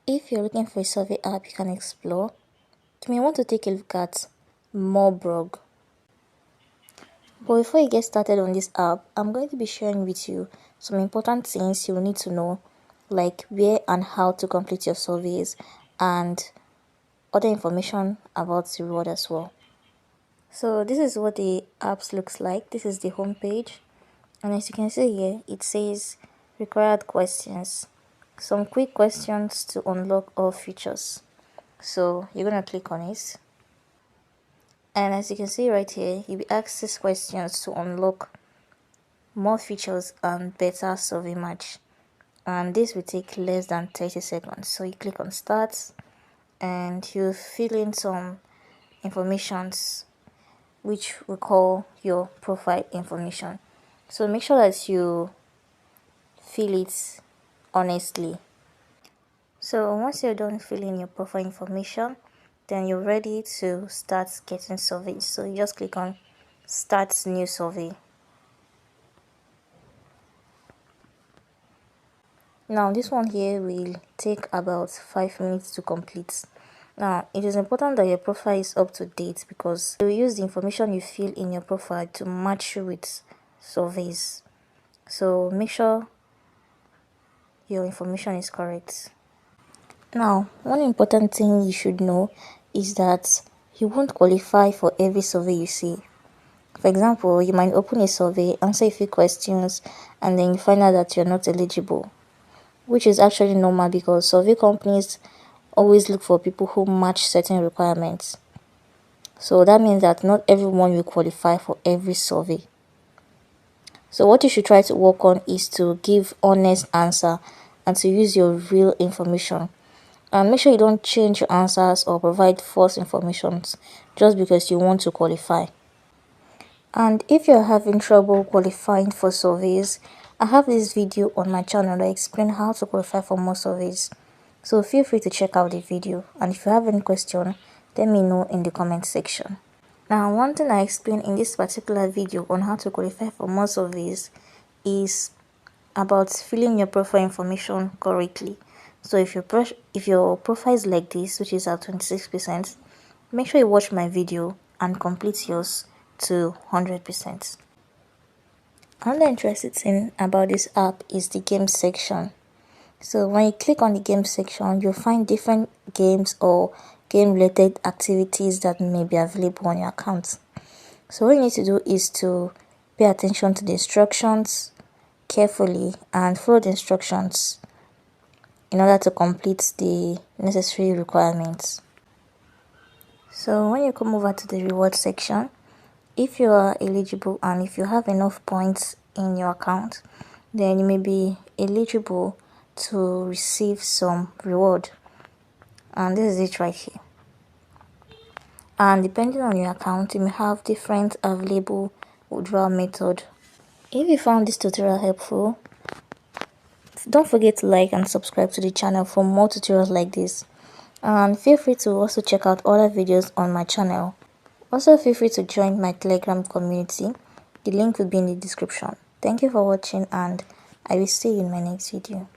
If you're looking for a survey app you can explore, you may want to take a look at MOBROG. But before you get started on this app, I'm going to be sharing with you some important things you will need to know, like where and how to complete your surveys and other information about the reward as well. So this is what the apps looks like. This is the home page, and as you can see here, it says required questions, some quick questions to unlock all features. So you're gonna click on it, and as you can see right here, you'll be asked these questions to unlock more features and better survey match, and this will take less than 30 seconds. So you click on start and you fill in some informations which we call your profile information. So make sure that you fill it honestly. So once you're done filling your profile information, then you're ready to start getting surveys. So you just click on start new survey. Now this one here will take about 5 minutes to complete. Now it is important that your profile is up to date because you use the information you fill in your profile to match you with surveys. So make sure your information is correct. Now, one important thing you should know is that you won't qualify for every survey you see. For example, you might open a survey, answer a few questions, and then you find out that you're not eligible, which is actually normal because survey companies always look for people who match certain requirements. So that means that not everyone will qualify for every survey. So what you should try to work on is to give honest answer and to use your real information. And make sure you don't change your answers or provide false information just because you want to qualify. And if you're having trouble qualifying for surveys, I have this video on my channel that explains how to qualify for more surveys. So feel free to check out the video, and if you have any question, let me know in the comment section. Now, one thing I explained in this particular video on how to qualify for more surveys is about filling your profile information correctly. So if your profile is like this, which is at 26%, make sure you watch my video and complete yours to 100%. Another interesting thing about this app is the game section. So when you click on the game section, you'll find different games or game related activities that may be available on your account. So what you need to do is to pay attention to the instructions carefully and follow the instructions in order to complete the necessary requirements. So when you come over to the reward section, if you are eligible and if you have enough points in your account, then you may be eligible to receive some reward, and this is it right here. And depending on your account, you may have different available withdrawal method. If you found this tutorial helpful, don't forget to like and subscribe to the channel for more tutorials like this, and feel free to also check out other videos on my channel. Also feel free to join my Telegram community. The link will be in the description. Thank you for watching, and I will see you in my next video.